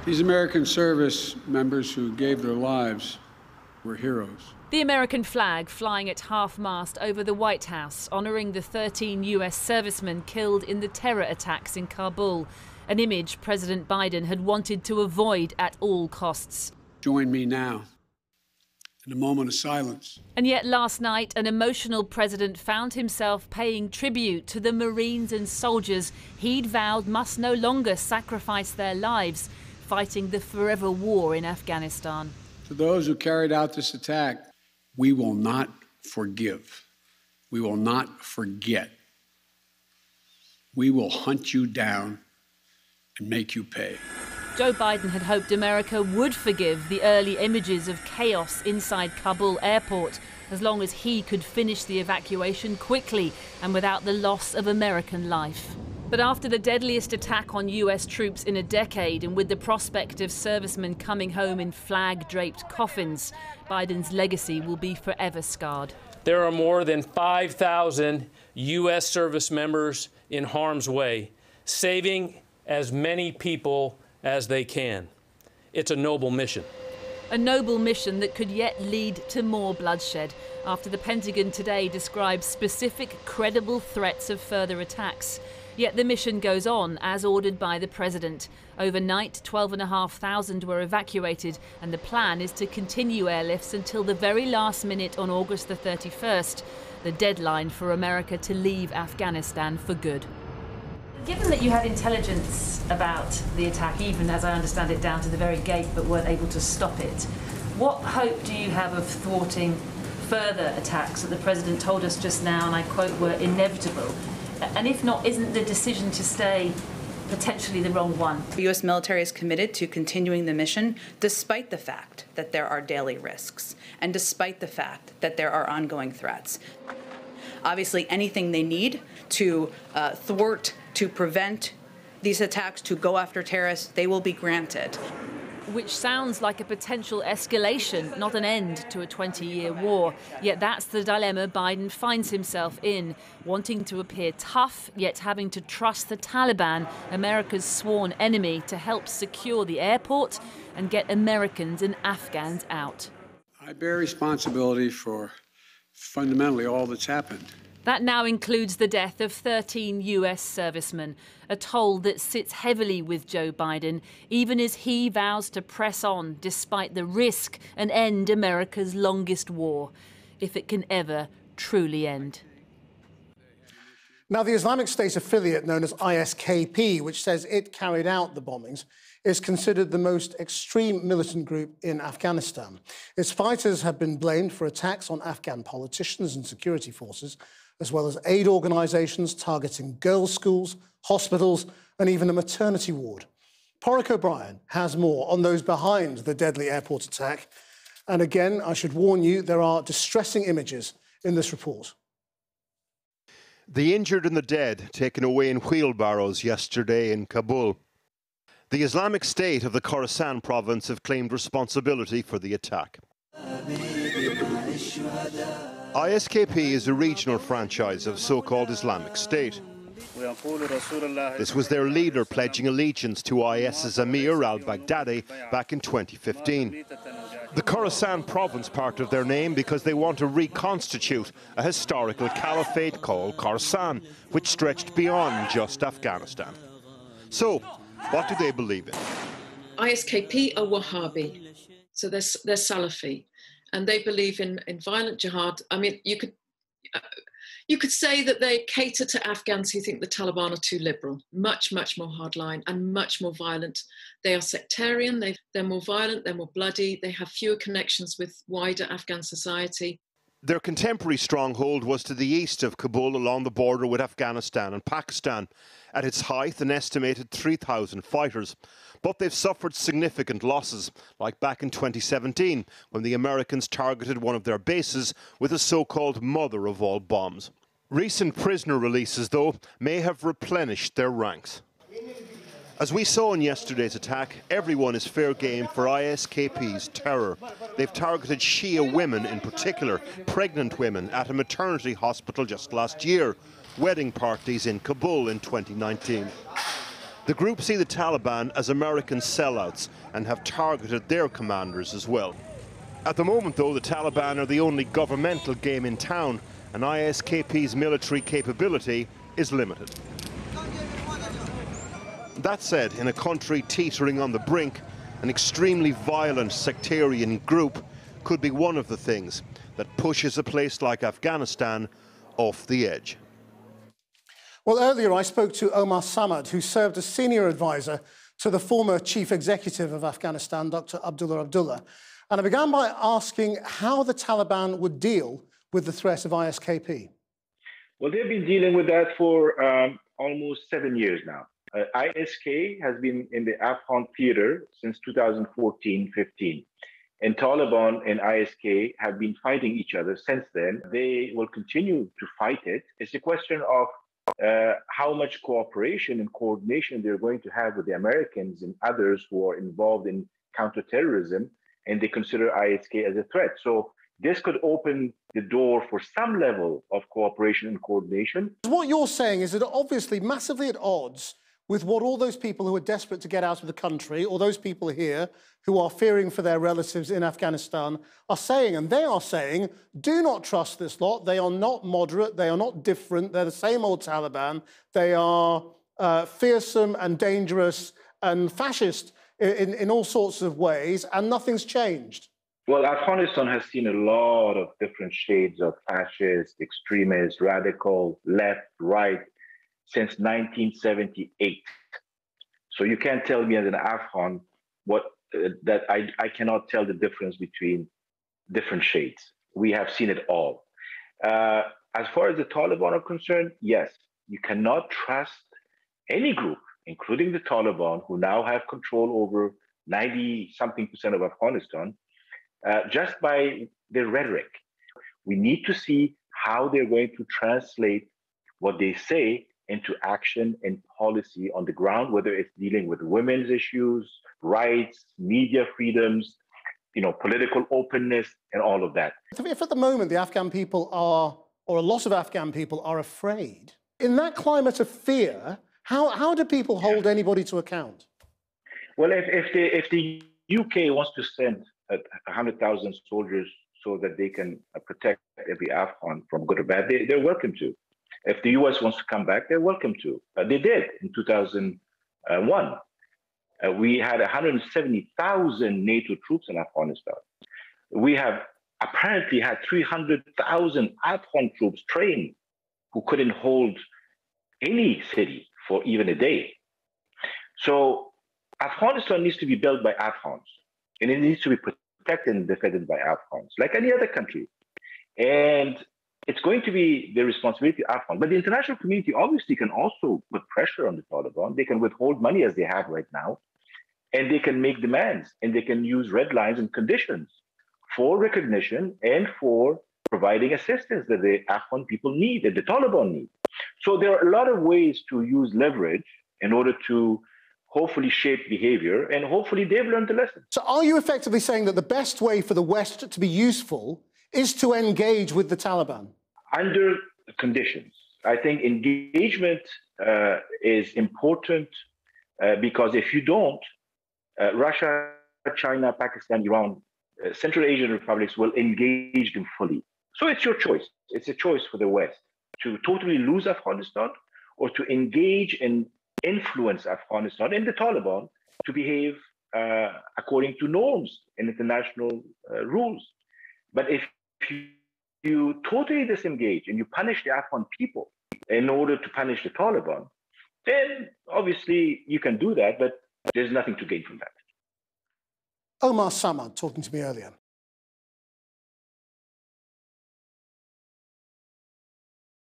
These American service members who gave their lives were heroes. The American flag flying at half-mast over the White House, honouring the 13 US servicemen killed in the terror attacks in Kabul, an image President Biden had wanted to avoid at all costs. Join me now in a moment of silence. And yet last night, an emotional president found himself paying tribute to the Marines and soldiers he'd vowed must no longer sacrifice their lives fighting the forever war in Afghanistan. To those who carried out this attack, we will not forgive. We will not forget. We will hunt you down and make you pay. Joe Biden had hoped America would forgive the early images of chaos inside Kabul airport, as long as he could finish the evacuation quickly and without the loss of American life. But after the deadliest attack on US troops in a decade, and with the prospect of servicemen coming home in flag-draped coffins, Biden's legacy will be forever scarred. There are more than 5,000 US service members in harm's way, saving as many people as they can. It's a noble mission. A noble mission that could yet lead to more bloodshed, after the Pentagon today described specific, credible threats of further attacks. Yet the mission goes on, as ordered by the president. Overnight, 12,500 were evacuated, and the plan is to continue airlifts until the very last minute on August the 31st, the deadline for America to leave Afghanistan for good. Given that you had intelligence about the attack, even as I understand it down to the very gate, but weren't able to stop it, what hope do you have of thwarting further attacks that the president told us just now, and I quote, were inevitable? And if not, isn't the decision to stay potentially the wrong one? The U.S. military is committed to continuing the mission despite the fact that there are daily risks and despite the fact that there are ongoing threats. Obviously, anything they need to thwart, to prevent these attacks, to go after terrorists, they will be granted. Which sounds like a potential escalation, not an end to a 20-year war. Yet that's the dilemma Biden finds himself in, wanting to appear tough, yet having to trust the Taliban, America's sworn enemy, to help secure the airport and get Americans and Afghans out. I bear responsibility for fundamentally all that's happened. That now includes the death of 13 US servicemen, a toll that sits heavily with Joe Biden, even as he vows to press on despite the risk and end America's longest war, if it can ever truly end. Now, the Islamic State affiliate known as ISKP, which says it carried out the bombings, is considered the most extreme militant group in Afghanistan. Its fighters have been blamed for attacks on Afghan politicians and security forces, as well as aid organisations targeting girls' schools, hospitals, and even a maternity ward. Porrick O'Brien has more on those behind the deadly airport attack. And again, I should warn you, there are distressing images in this report. The injured and the dead taken away in wheelbarrows yesterday in Kabul. The Islamic State of the Khorasan province have claimed responsibility for the attack. ISKP is a regional franchise of so-called Islamic State. This was their leader pledging allegiance to IS's Amir al-Baghdadi back in 2015. The Khorasan province part of their name because they want to reconstitute a historical caliphate called Khorasan, which stretched beyond just Afghanistan. So, what do they believe in? ISKP are Wahhabi, so they're Salafi. And they believe in violent jihad. I mean, you could say that they cater to Afghans who think the Taliban are too liberal, much more hardline and much more violent. They are sectarian, they're more violent, they're more bloody, they have fewer connections with wider Afghan society. Their contemporary stronghold was to the east of Kabul along the border with Afghanistan and Pakistan. At its height, an estimated 3,000 fighters. But they've suffered significant losses, like back in 2017, when the Americans targeted one of their bases with a so-called mother of all bombs. Recent prisoner releases, though, may have replenished their ranks. As we saw in yesterday's attack, everyone is fair game for ISKP's terror. They've targeted Shia women in particular, pregnant women at a maternity hospital just last year, wedding parties in Kabul in 2019. The group see the Taliban as American sellouts and have targeted their commanders as well. At the moment, though, the Taliban are the only governmental game in town, and ISKP's military capability is limited. That said, in a country teetering on the brink, an extremely violent sectarian group could be one of the things that pushes a place like Afghanistan off the edge. Well, earlier I spoke to Omar Samad, who served as senior advisor to the former chief executive of Afghanistan, Dr. Abdullah. And I began by asking how the Taliban would deal with the threat of ISKP. Well, they've been dealing with that for almost 7 years now. ISK has been in the Afghan theater since 2014-15. And Taliban and ISK have been fighting each other since then. They will continue to fight it. It's a question of how much cooperation and coordination they're going to have with the Americans and others who are involved in counterterrorism, and they consider ISK as a threat. So this could open the door for some level of cooperation and coordination. What you're saying is that obviously massively at odds with what all those people who are desperate to get out of the country, or those people here who are fearing for their relatives in Afghanistan, are saying, and they are saying, do not trust this lot. They are not moderate. They are not different. They're the same old Taliban. They are fearsome and dangerous and fascist in all sorts of ways, and nothing's changed. Well, Afghanistan has seen a lot of different shades of fascist, extremist, radical, left, right, since 1978. So you can't tell me as an Afghan that I cannot tell the difference between different shades. We have seen it all. As far as the Taliban are concerned, yes, you cannot trust any group, including the Taliban, who now have control over 90-something% of Afghanistan, just by their rhetoric. We need to see how they're going to translate what they say into action and policy on the ground, whether it's dealing with women's issues, rights, media freedoms, political openness, and all of that. If at the moment the Afghan people are, or a lot of Afghan people are afraid, in that climate of fear, how do people hold anybody to account? Well, if the UK wants to send 100,000 soldiers so that they can protect every Afghan from good or bad, they're welcome to. If the US wants to come back, they're welcome to. They did in 2001. We had 170,000 NATO troops in Afghanistan. We have apparently had 300,000 Afghan troops trained who couldn't hold any city for even a day. So Afghanistan needs to be built by Afghans, and it needs to be protected and defended by Afghans, like any other country. And it's going to be the responsibility of Afghan. But the international community obviously can also put pressure on the Taliban. They can withhold money as they have right now, and they can make demands, and they can use red lines and conditions for recognition and for providing assistance that the Afghan people need, that the Taliban need. So there are a lot of ways to use leverage in order to hopefully shape behavior, and hopefully they've learned the lesson. So are you effectively saying that the best way for the West to be useful is to engage with the Taliban? Under conditions. I think engagement is important because if you don't, Russia, China, Pakistan, Iran, Central Asian republics will engage them fully. So it's your choice. It's a choice for the West to totally lose Afghanistan or to engage and influence Afghanistan and the Taliban to behave according to norms and international rules. But if you totally disengage and you punish the Afghan people in order to punish the Taliban, then obviously you can do that, but there's nothing to gain from that. Omar Samad talking to me earlier.